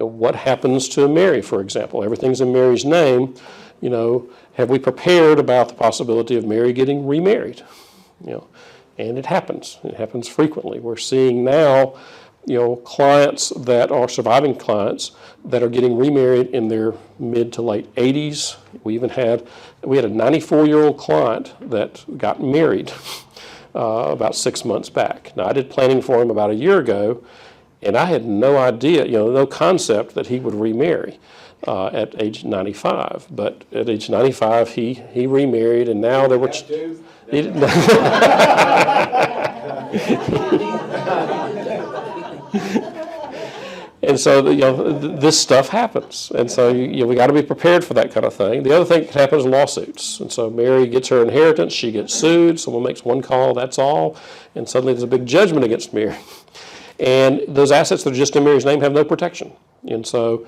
what happens to Mary, for example? Everything's in Mary's name. Have we prepared about the possibility of Mary getting remarried? And it happens. It happens frequently. We're seeing now, clients that are surviving clients that are getting remarried in their mid to late 80s. We had a 94-year-old client that got married about 6 months back. Now, I did planning for him about a year ago, and I had no idea, no concept that he would remarry at age 95. But at age 95, he remarried, and now there were... He didn't. And so, this stuff happens. And so, we got to be prepared for that kind of thing. The other thing that can happen is lawsuits. And so Mary gets her inheritance, she gets sued, someone makes one call, that's all, and suddenly there's a big judgment against Mary. And those assets that are just in Mary's name have no protection. And so,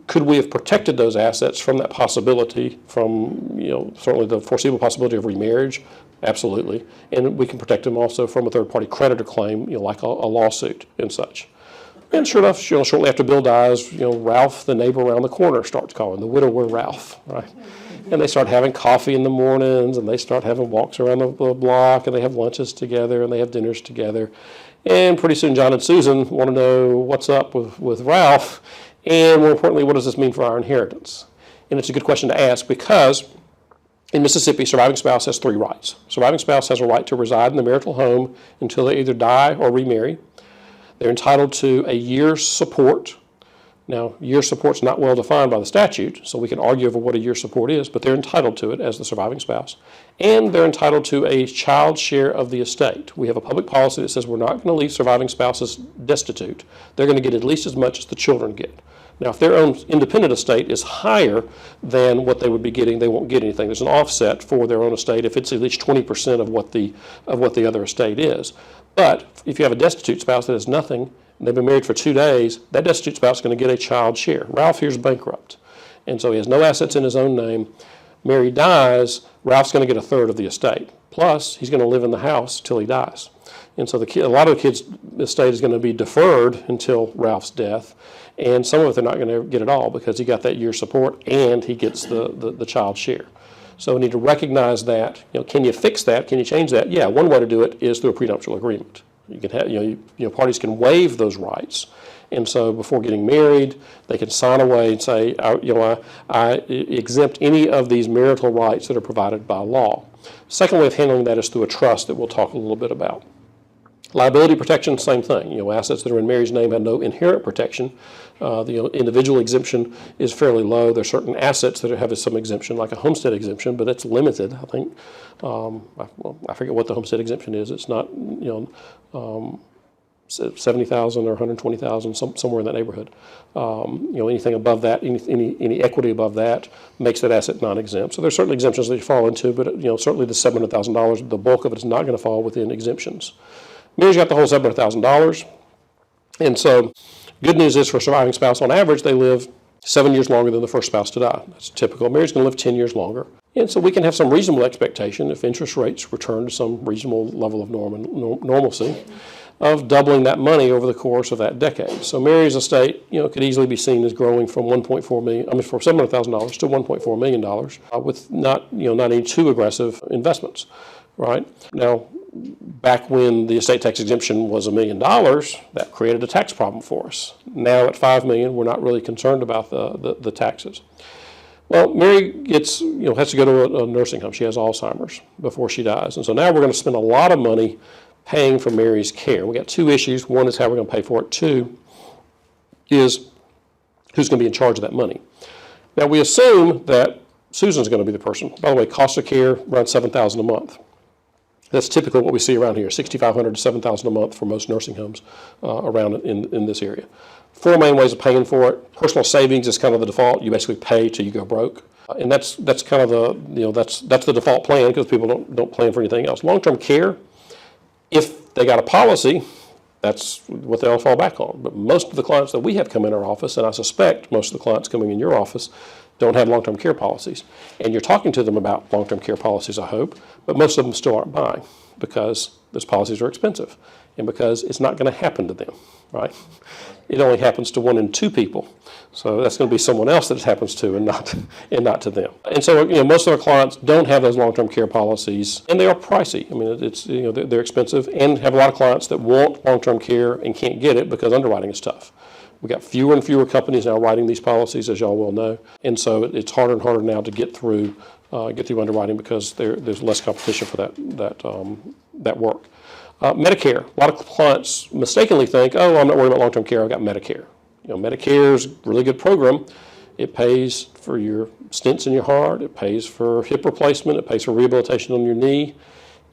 could we have protected those assets from that possibility, from, certainly the foreseeable possibility of remarriage? Absolutely. And we can protect them also from a third-party creditor claim, like a lawsuit and such. And sure enough, shortly after Bill dies, Ralph, the neighbor around the corner, starts calling, the widower Ralph, right? And they start having coffee in the mornings, and they start having walks around the block, and they have lunches together, and they have dinners together. And pretty soon John and Susan want to know what's up with Ralph, and more importantly, what does this mean for our inheritance? And it's a good question to ask because in Mississippi, surviving spouse has 3 rights. Surviving spouse has a right to reside in the marital home until they either die or remarry. They're entitled to a year's support. Now, year's support's not well defined by the statute, so we can argue over what a year's support is, but they're entitled to it as the surviving spouse. And they're entitled to a child's share of the estate. We have a public policy that says we're not going to leave surviving spouses destitute. They're going to get at least as much as the children get. Now, if their own independent estate is higher than what they would be getting, they won't get anything. There's an offset for their own estate if it's at least 20% of what the other estate is. But if you have a destitute spouse that has nothing, and they've been married for 2 days, that destitute spouse is going to get a child share. Ralph here's bankrupt, and so he has no assets in his own name. Mary dies, Ralph's going to get a third of the estate. Plus, he's going to live in the house till he dies. And so a lot of the kids' estate is going to be deferred until Ralph's death, and some of it they're not going to get at all because he got that year's support and he gets the child share. So we need to recognize that. Can you fix that? Can you change that? Yeah, one way to do it is through a prenuptial agreement. You can have, parties can waive those rights, and so before getting married, they can sign away and say, I exempt any of these marital rights that are provided by law. Second way of handling that is through a trust that we'll talk a little bit about. Liability protection, same thing. Assets that are in Mary's name have no inherent protection. The individual exemption is fairly low. There are certain assets that have some exemption, like a homestead exemption, but it's limited. I think I forget what the homestead exemption is. It's not 70,000 or 120,000, somewhere in that neighborhood. Anything above that, any equity above that makes that asset non-exempt. So there's certain exemptions that you fall into, but certainly the $700,000, the bulk of it is not going to fall within exemptions. Mary's got the whole $700,000, and so good news is for a surviving spouse, on average, they live 7 years longer than the first spouse to die. That's typical. Mary's going to live 10 years longer. And so we can have some reasonable expectation if interest rates return to some reasonable level of normalcy of doubling that money over the course of that decade. So Mary's estate, could easily be seen as growing from from $700,000 to $1.4 million with not any too aggressive investments, right? Now, back when the estate tax exemption was $1 million, that created a tax problem for us. Now at $5 million, we're not really concerned about the taxes. Well, Mary has to go to a nursing home. She has Alzheimer's before she dies. And so now we're going to spend a lot of money paying for Mary's care. We got 2 issues. One is how we're going to pay for it. 2 is who's going to be in charge of that money. Now we assume that Susan's going to be the person. By the way, cost of care around $7,000 a month. That's typically what we see around here, $6,500 to $7,000 a month for most nursing homes around in this area. 4 main ways of paying for it. Personal savings is kind of the default. You basically pay till you go broke, and that's kind of that's the default plan because people don't plan for anything else. Long-term care, if they got a policy, that's what they'll fall back on. But most of the clients that we have come in our office, and I suspect most of the clients coming in your office, don't have long-term care policies. And you're talking to them about long-term care policies, I hope, but most of them still aren't buying because those policies are expensive. and because it's not going to happen to them, right? It only happens to 1 in 2 people. So that's going to be someone else that it happens to, and not to them. And so, most of our clients don't have those long-term care policies, and they are pricey. I mean, it's they're expensive, and have a lot of clients that want long-term care and can't get it because underwriting is tough. We've got fewer and fewer companies now writing these policies, as y'all well know, and so it's harder and harder now to get through underwriting because there's less competition for that work. Medicare. A lot of clients mistakenly think, oh, I'm not worried about long-term care, I've got Medicare. Medicare is a really good program. It pays for your stents in your heart, it pays for hip replacement, it pays for rehabilitation on your knee.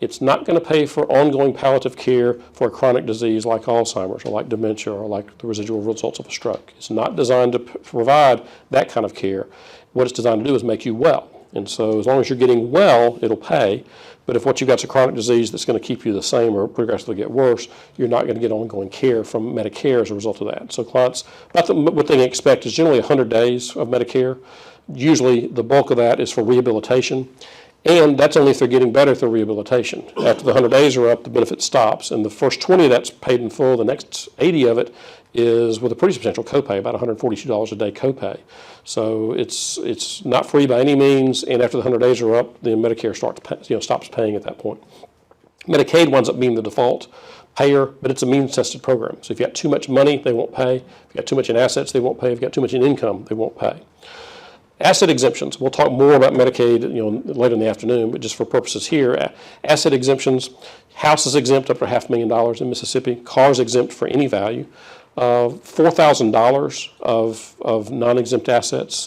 It's not going to pay for ongoing palliative care for a chronic disease like Alzheimer's or like dementia or like the residual results of a stroke. It's not designed to provide that kind of care. What it's designed to do is make you well. And so as long as you're getting well, it'll pay. But if what you've got is a chronic disease that's going to keep you the same or progressively get worse, you're not going to get ongoing care from Medicare as a result of that. So clients, what they expect is generally 100 days of Medicare. Usually the bulk of that is for rehabilitation. And that's only if they're getting better through rehabilitation. After the 100 days are up, the benefit stops. And the first 20 of that's paid in full. The next 80 of it is with a pretty substantial copay, about $142 a day copay. So it's not free by any means. And after the 100 days are up, then Medicare stops paying at that point. Medicaid winds up being the default payer, but it's a means-tested program. So if you've got too much money, they won't pay. If you've got too much in assets, they won't pay. If you've got too much in income, they won't pay. Asset exemptions. We'll talk more about Medicaid, later in the afternoon, but just for purposes here, asset exemptions. House is exempt up to $500,000 in Mississippi. Car is exempt for any value. $4,000 of non-exempt assets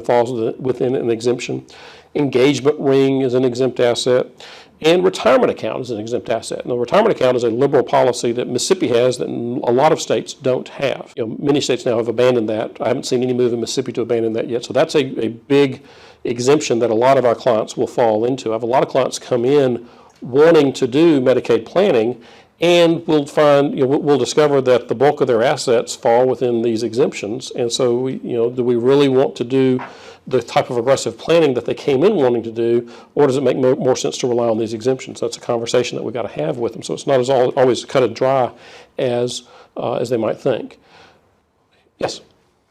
falls within an exemption. Engagement ring is an exempt asset. And retirement account is an exempt asset. Now, the retirement account is a liberal policy that Mississippi has that a lot of states don't have. Many states now have abandoned that. I haven't seen any move in Mississippi to abandon that yet. So that's a big exemption that a lot of our clients will fall into. I have a lot of clients come in wanting to do Medicaid planning, and we'll discover that the bulk of their assets fall within these exemptions. And so, do we really want to do the type of aggressive planning that they came in wanting to do, or does it make more sense to rely on these exemptions? That's a conversation that we've got to have with them. So it's not as always cut and dry as they might think. Yes?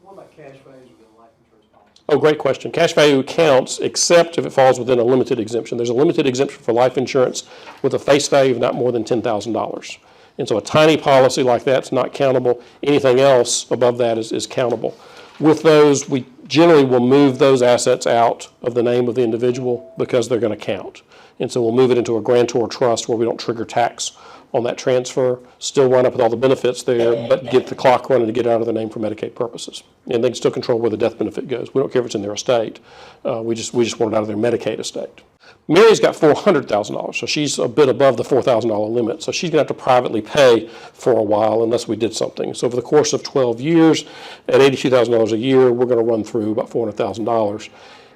What about cash values within life insurance policy? Oh, great question. Cash value counts except if it falls within a limited exemption. There's a limited exemption for life insurance with a face value of not more than $10,000. And so a tiny policy like that's not countable. Anything else above that is countable. With those, we generally will move those assets out of the name of the individual because they're going to count. And so we'll move it into a grantor trust where we don't trigger tax on that transfer, still wind up with all the benefits there, but get the clock running to get out of the name for Medicaid purposes. And they can still control where the death benefit goes. We don't care if it's in their estate. We just want it out of their Medicaid estate. Mary's got $400,000, so she's a bit above the $4,000 limit. So she's going to have to privately pay for a while unless we did something. So over the course of 12 years, at $82,000 a year, we're going to run through about $400,000.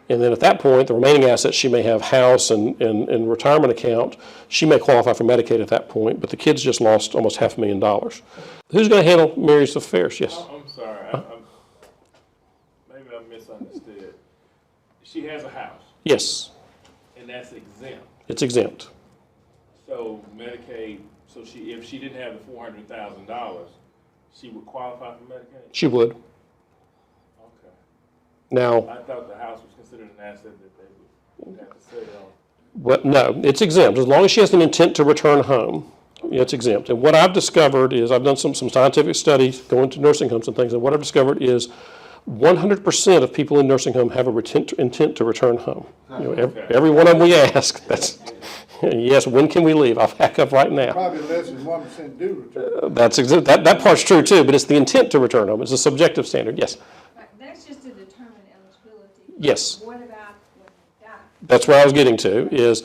And then at that point, the remaining assets, she may have house and retirement account. She may qualify for Medicaid at that point, but the kids just lost almost $500,000. Who's going to handle Mary's affairs? Yes? I'm sorry. Maybe I misunderstood. She has a house. Yes. And that's exempt. It's exempt. So Medicaid, if she didn't have the $400,000, she would qualify for Medicaid? She would. Okay. Now, I thought the house was considered an asset that they would have to sell. Well, no, it's exempt. As long as she has an intent to return home, it's exempt. And what I've discovered is, I've done some scientific studies going to nursing homes and things, and what I've discovered is 100% of people in nursing home have a intent to return home. Every one of them we ask, that's, yes, when can we leave? I'll back up right now. Probably less than 1% do return. That part's true too, but it's the intent to return home. It's a subjective standard, yes. That's just to determine eligibility. Yes. What about when they die? That's where I was getting to, is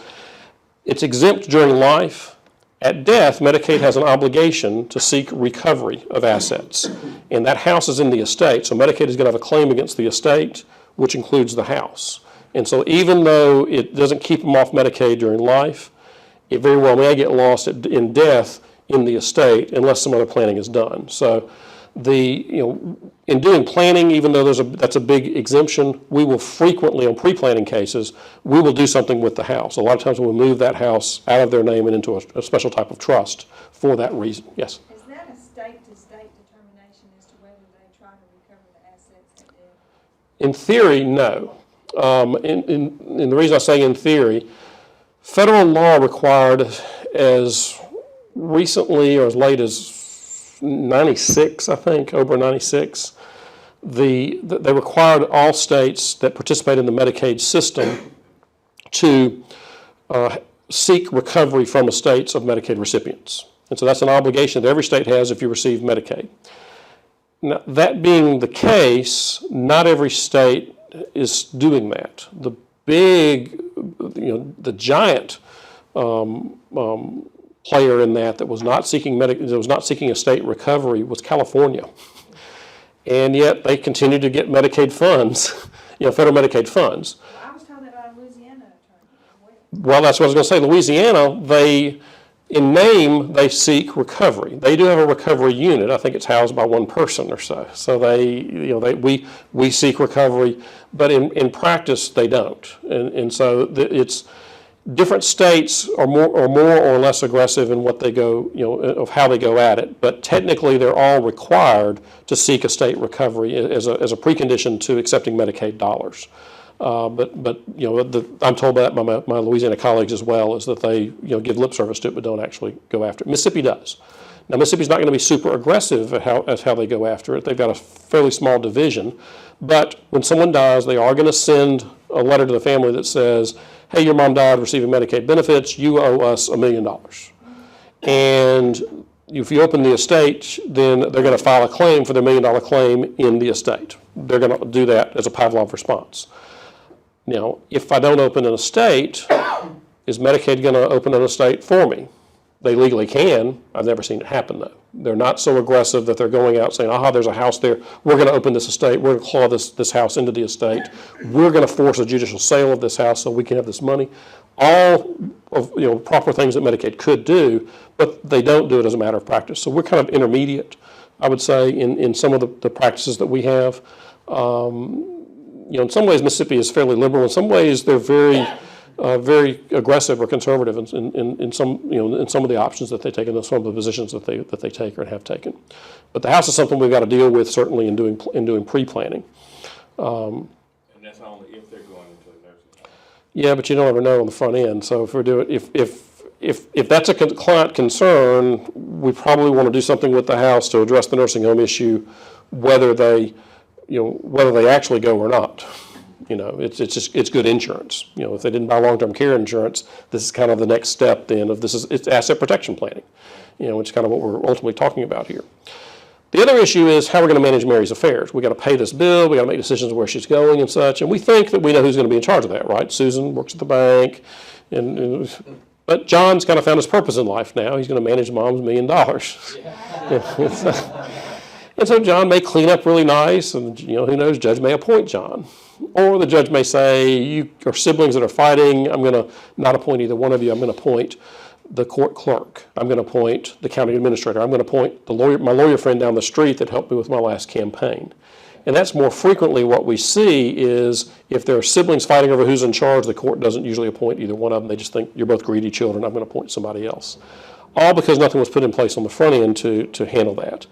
it's exempt during life. At death, Medicaid has an obligation to seek recovery of assets. And that house is in the estate, so Medicaid is going to have a claim against the estate, which includes the house. And so even though it doesn't keep them off Medicaid during life, it very well may get lost in death in the estate unless some other planning is done. So In doing planning, even though that's a big exemption, we will frequently, on pre-planning cases, we will do something with the house. A lot of times we'll move that house out of their name and into a special type of trust for that reason. Yes? Is that a state-to-state determination as to whether they try to recover the assets at death? In theory, no. And the reason I say in theory, federal law required as recently or as late as 96, I think, over 96, they required all states that participate in the Medicaid system to seek recovery from estates of Medicaid recipients. And so that's an obligation that every state has if you receive Medicaid. Now, that being the case, not every state is doing that. The big, the giant player in that was not seeking estate recovery was California, and yet they continue to get Medicaid funds, federal Medicaid funds. Well, I was told that by a Louisiana attorney. Well, that's what I was going to say. Louisiana, in name, they seek recovery. They do have a recovery unit. I think it's housed by one person or so. So we seek recovery, but in practice they don't. And so it's different states are more or less aggressive in what they go, of how they go at it. But technically, they're all required to seek estate recovery as a precondition to accepting Medicaid dollars. But I'm told that by my Louisiana colleagues as well, is that they give lip service to it but don't actually go after it. Mississippi does. Now Mississippi's not going to be super aggressive at how they go after it. They've got a fairly small division, but when someone dies, they are going to send a letter to the family that says, "Hey, your mom died receiving Medicaid benefits. You owe us $1 million." And if you open the estate, then they're going to file a claim for the $1 million claim in the estate. They're going to do that as a Pavlov response. Now, if I don't open an estate, is Medicaid going to open an estate for me? They legally can. I've never seen it happen, though. They're not so aggressive that they're going out saying, "Aha, there's a house there. We're going to open this estate. We're going to claw this house into the estate. We're going to force a judicial sale of this house so we can have this money." All of proper things that Medicaid could do, but they don't do it as a matter of practice. So we're kind of intermediate, I would say, in some of the practices that we have. In some ways, Mississippi is fairly liberal. In some ways, they're very aggressive or conservative in some of the options that they take and some of the positions that they take or have taken. But the house is something we've got to deal with certainly in doing pre-planning. And that's only if they're going into a nursing home. Yeah, but you don't ever know on the front end. So if that's a client concern, we probably want to do something with the house to address the nursing home issue, whether they actually go or not. It's good insurance. If they didn't buy long-term care insurance, this is kind of the next step then it's asset protection planning, which is kind of what we're ultimately talking about here. The other issue is how we're going to manage Mary's affairs. We got to pay this bill, we got to make decisions where she's going and such, and we think that we know who's going to be in charge of that, right? Susan works at the bank, but John's kind of found his purpose in life now. He's going to manage Mom's $1 million. And so John may clean up really nice, and who knows, judge may appoint John. Or the judge may say, you are siblings that are fighting, I'm going to not appoint either one of you, I'm going to appoint the court clerk, I'm going to appoint the county administrator, I'm going to appoint my lawyer friend down the street that helped me with my last campaign. And that's more frequently what we see is if there are siblings fighting over who's in charge, the court doesn't usually appoint either one of them. They just think, you're both greedy children, I'm going to appoint somebody else. All because nothing was put in place on the front end to handle that.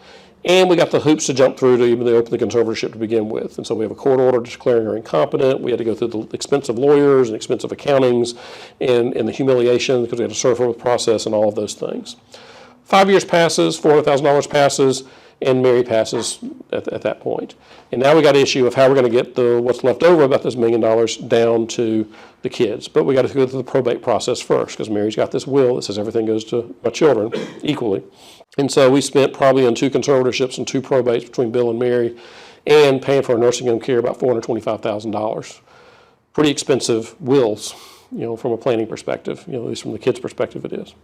And we got the hoops to jump through to even open the conservatorship to begin with. And so we have a court order declaring her incompetent. We had to go through the expensive lawyers and expensive accountings and the humiliation because we had to serve her with process and all of those things. 5 years passes, $400,000 passes, and Mary passes at that point. And now we got an issue of how we're going to get what's left over about this $1 million down to the kids. But we got to go through the probate process first because Mary's got this will that says everything goes to my children equally. And so we spent probably on 2 conservatorships and 2 probates between Bill and Mary and paying for our nursing home care about $425,000. Pretty expensive wills, from a planning perspective, at least from the kids' perspective it is.